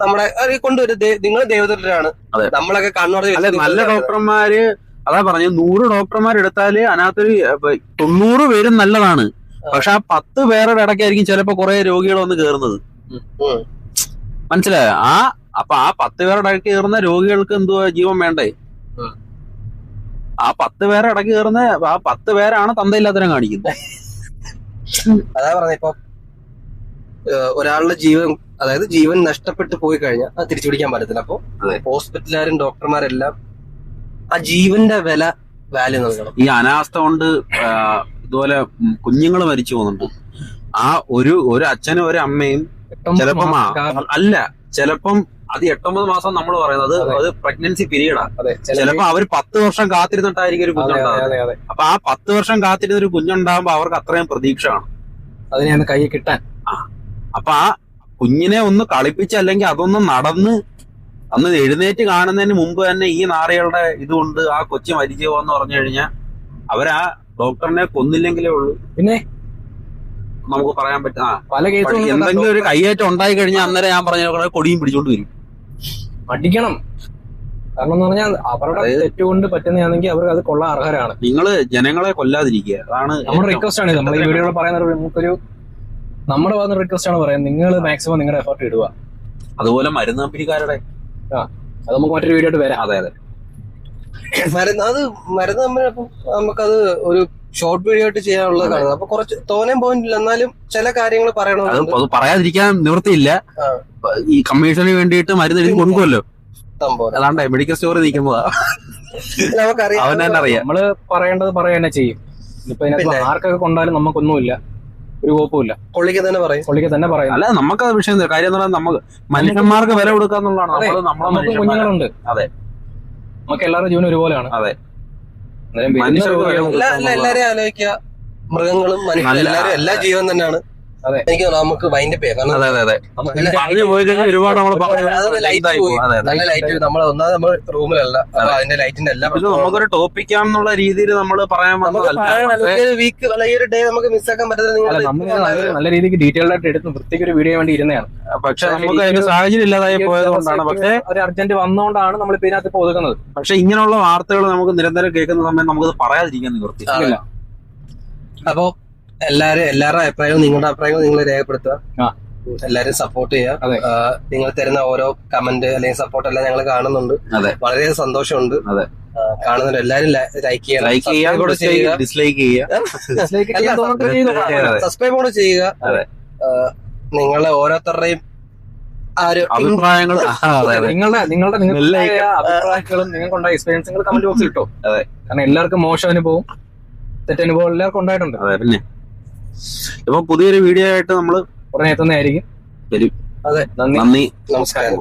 നമ്മളെ കൊണ്ടുവരും. നിങ്ങൾ ദൈവത്തിലാണ്, നമ്മളൊക്കെ കണ്ണോടെ. നല്ല ഡോക്ടർമാര്, അതാ പറഞ്ഞു, 100 ഡോക്ടർമാരെടുത്താല് അതിനകത്തൊരു 90 പേരും നല്ലതാണ്. പക്ഷെ ആ 10 പേരുടെ ഇടയ്ക്കായിരിക്കും ചിലപ്പോ കുറെ രോഗികൾ വന്ന് കയറുന്നത്. മനസ്സിലായോ? അപ്പൊ ആ 10 പേരുടെ ഇടയ്ക്ക് കയറുന്ന രോഗികൾക്ക് എന്തുവാ ജീവൻ വേണ്ടേ? ആ 10 പേരുടെ ഇടയ്ക്ക് കയറുന്ന ആ 10 പേരാണ് തന്തയില്ലാത്തരം കാണിക്കുന്നത്. അതാ പറഞ്ഞ ഇപ്പൊ ഒരാളുടെ ജീവൻ നഷ്ടപ്പെട്ടു പോയി കഴിഞ്ഞാൽ അത് തിരിച്ചു പിടിക്കാൻ പറ്റത്തില്ല. അപ്പൊ ഹോസ്പിറ്റലുകാരും ഡോക്ടർമാരെല്ലാം ആ ജീവന്റെ വാല്യൂ നൽകണം. ഈ അനാസ്ഥ കൊണ്ട് ഇതുപോലെ കുഞ്ഞുങ്ങൾ മരിച്ചു പോകുന്നുണ്ട്. ആ ഒരു അച്ഛനും ഒരു അമ്മയും ചിലപ്പം ചിലപ്പം അത് 8-9 മാസം നമ്മൾ പറയുന്നത് അത് പ്രഗ്നൻസി പീരീഡാ. ചിലപ്പോ അവർ 10 വർഷം കാത്തിരുന്നിട്ടായിരിക്കും ഒരു കുഞ്ഞുണ്ടാകുന്നത്. അപ്പൊ ആ 10 വർഷം കാത്തിരുന്ന ഒരു കുഞ്ഞുണ്ടാകുമ്പോ അവർക്ക് അത്രയും പ്രതീക്ഷയാണ് അതിനെ കൈ കിട്ടാൻ. അപ്പൊ ആ കുഞ്ഞിനെ ഒന്ന് കളിപ്പിച്ച് അല്ലെങ്കിൽ അതൊന്ന് നടന്ന് അന്ന് എഴുന്നേറ്റ് കാണുന്നതിന് മുമ്പ് തന്നെ ഈ നാറികളുടെ ഇതുകൊണ്ട് ആ കൊച്ചു മരിച്ചു പോന്ന് പറഞ്ഞു കഴിഞ്ഞാൽ അവരാ ഡോക്ടറിനെ കൊന്നില്ലെങ്കിലേ ഉള്ളൂ പിന്നെ നമുക്ക് പറയാൻ പറ്റും. പല കേസും എന്തെങ്കിലും ഒരു കയ്യേറ്റം ഉണ്ടായി കഴിഞ്ഞാൽ അന്നേരം ഞാൻ പറഞ്ഞ കൊടിയും പിടിച്ചോണ്ട് വരും. പഠിക്കണം. കാരണം എന്ന് പറഞ്ഞാൽ അവരുടെ തെറ്റുകൊണ്ട് പറ്റുന്നതാണെങ്കിൽ അവർക്ക് അത് കൊള്ളാൻ അർഹരാണ്. നിങ്ങള് ജനങ്ങളെ കൊല്ലാതിരിക്കുക, അതാണ് നമ്മുടെ റിക്വസ്റ്റ് ആണ്. നമ്മൾ ഈ വീഡിയോയിൽ പറയുന്ന നമുക്കൊരു നമ്മുടെ ഭാഗത്ത് റിക്വസ്റ്റ് ആണ് പറയാൻ, നിങ്ങൾ മാക്സിമം നിങ്ങളുടെ എഫർട്ട് ഇടുക. അതുപോലെ മരുന്ന് കമ്പനിക്കാരുടെ അത് നമുക്ക് മറ്റൊരു വീഡിയോ ആയിട്ട് വരാം. അതെ മരുന്ന് കമ്പനി നമുക്കത് ഒരു ഷോർട്ട് വീഡിയോ ആയിട്ട് ചെയ്യാനുള്ളതാണ്. അപ്പൊ കുറച്ച് തോനെ പോയിന്റില്ല, എന്നാലും ചില കാര്യങ്ങൾ പറയണം. അത് പറയാതിരിക്കാൻ നിവൃത്തിയില്ല. ഈ കമ്മീഷന് വേണ്ടിയിട്ട് മരുന്ന് എഴുതി കൊടുക്കുമല്ലോ. അതാണ്ട് മെഡിക്കൽ സ്റ്റോറിൽ നിൽക്കുമ്പോഴാ നമുക്കറിയാം. അവൻ തന്നെ അറിയാം. നമ്മള് പറയേണ്ടത് പറയുക തന്നെ ചെയ്യും. ഇപ്പൊ ഇതിനകത്ത് ആർക്കൊക്കെ കൊണ്ടാലും നമുക്കൊന്നുമില്ല, ഒരു കുഴപ്പമില്ല. കൊള്ളിക്ക് തന്നെ പറയും. അല്ല, നമുക്കത് വിഷയം കാര്യം എന്ന് പറഞ്ഞാൽ നമുക്ക് മനുഷ്യന്മാർക്ക് വില കൊടുക്കുക എന്നുള്ളതാണ്. നമുക്ക് കുഞ്ഞുങ്ങളുണ്ട്. അതെ, നമുക്ക് എല്ലാവരുടെ ജീവനും ഒരുപോലെയാണ്. അതെ, എല്ലാരെയും ആലോചിക്കുക. മൃഗങ്ങളും മനുഷ്യരും എല്ലാ ജീവൻ തന്നെയാണ്. എനിക്ക് നമുക്ക് വൈൻഡ് പേ കാരണം ഒരുപാട് നമ്മൾ ഒന്നാമത് നമ്മൾ റൂമിലല്ല, അപ്പൊ അതിന്റെ ലൈറ്റിന്റെ എല്ലാം നമുക്കൊരു ടോപ്പിക്കാന്നുള്ള രീതിയിൽ നമ്മൾ പറയാൻ വീക്ക് അല്ലെങ്കിൽ ഒരു ഡേ നമുക്ക് മിസ്സാക്കാൻ പറ്റുന്നത്. നല്ല രീതിക്ക് ഡീറ്റെയിൽഡ് ആയിട്ട് എടുത്ത് വൃത്തിക്ക് ഒരു വീഡിയോ വേണ്ടി ഇരുന്നതാണ്. പക്ഷെ നമുക്ക് അതിന് സാഹചര്യം ഇല്ലാതായി പോയത് കൊണ്ടാണ്. പക്ഷെ ഒരു അർജന്റ് വന്നുകൊണ്ടാണ് നമ്മൾ ഇപ്പൊ ഇതിനകത്ത് ഒതുക്കുന്നത്. പക്ഷെ ഇങ്ങനെയുള്ള വാർത്തകൾ നമുക്ക് നിരന്തരം കേൾക്കുന്ന സമയം നമുക്കത് പറയാതിരിക്കാൻ നിവൃത്തിയില്ല. അപ്പൊ എല്ലാവരുടെ അഭിപ്രായവും നിങ്ങളുടെ അഭിപ്രായവും നിങ്ങൾ രേഖപ്പെടുത്തുക. എല്ലാരും സപ്പോർട്ട് ചെയ്യുക. നിങ്ങൾ തരുന്ന ഓരോ കമന്റ് അല്ലെങ്കിൽ സപ്പോർട്ട് എല്ലാം ഞങ്ങൾ കാണുന്നുണ്ട്. വളരെ സന്തോഷമുണ്ട്. കാണുന്നവർ എല്ലാരും ലൈക്ക് ചെയ്യുക, ഡിസ്ലൈക്ക് ചെയ്യുക, സബ്സ്ക്രൈബ് കൂടെ ചെയ്യുക. നിങ്ങളെ ഓരോരുത്തരുടെയും അഭിപ്രായങ്ങൾ, നിങ്ങളുടെ അഭിപ്രായങ്ങളും നിങ്ങൾക്കുണ്ടായ എക്സ്പീരിയൻസ് നിങ്ങൾ കമന്റ് ബോക്സിൽ ഇട്ടോ. കാരണം എല്ലാവർക്കും മോശം അനുഭവം തെറ്റനുഭവം എല്ലാവർക്കും ഉണ്ടായിട്ടുണ്ട്. അതെ, പിന്നെ ഇപ്പൊ പുതിയൊരു വീഡിയോ ആയിട്ട് നമ്മൾ ഉടനെ എത്തുന്നതായിരിക്കും. വരും. അതെ, നന്ദി, നമസ്കാരം.